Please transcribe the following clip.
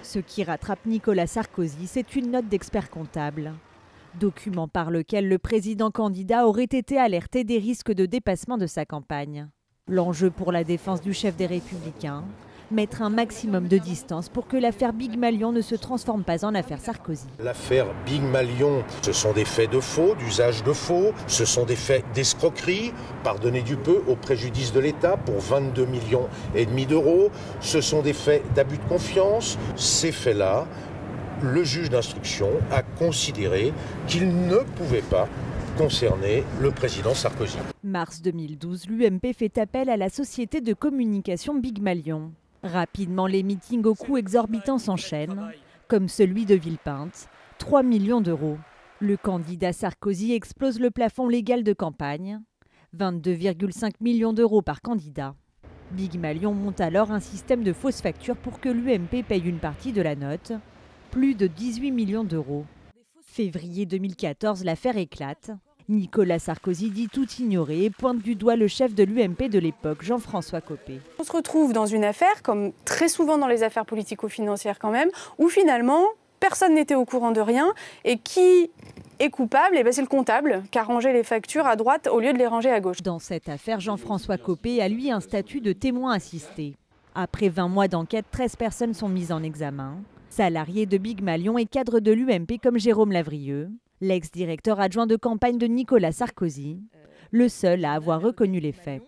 Ce qui rattrape Nicolas Sarkozy, c'est une note d'expert comptable. Document par lequel le président candidat aurait été alerté des risques de dépassement de sa campagne. L'enjeu pour la défense du chef des Républicains, mettre un maximum de distance pour que l'affaire Big Malion ne se transforme pas en affaire Sarkozy. L'affaire Big Malion, ce sont des faits de faux, d'usage de faux, ce sont des faits d'escroquerie, pardonnez du peu, au préjudice de l'État pour 22,5 millions d'euros. Ce sont des faits d'abus de confiance. Ces faits-là, le juge d'instruction a considéré qu'il ne pouvait pas concerner le président Sarkozy. Mars 2012, l'UMP fait appel à la société de communication Big Malion. Rapidement, les meetings au coût exorbitant s'enchaînent, comme celui de Villepinte, 3 millions d'euros. Le candidat Sarkozy explose le plafond légal de campagne, 22,5 millions d'euros par candidat. Big Malion monte alors un système de fausses factures pour que l'UMP paye une partie de la note, plus de 18 millions d'euros. Février 2014, l'affaire éclate. Nicolas Sarkozy dit tout ignorer et pointe du doigt le chef de l'UMP de l'époque, Jean-François Copé. On se retrouve dans une affaire, comme très souvent dans les affaires politico-financières quand même, où finalement personne n'était au courant de rien et qui est coupable, c'est le comptable qui a rangé les factures à droite au lieu de les ranger à gauche. Dans cette affaire, Jean-François Copé a lui un statut de témoin assisté. Après 20 mois d'enquête, 13 personnes sont mises en examen. Salariés de Big Malion et cadres de l'UMP comme Jérôme Lavrieux, l'ex-directeur adjoint de campagne de Nicolas Sarkozy, le seul à avoir reconnu les faits.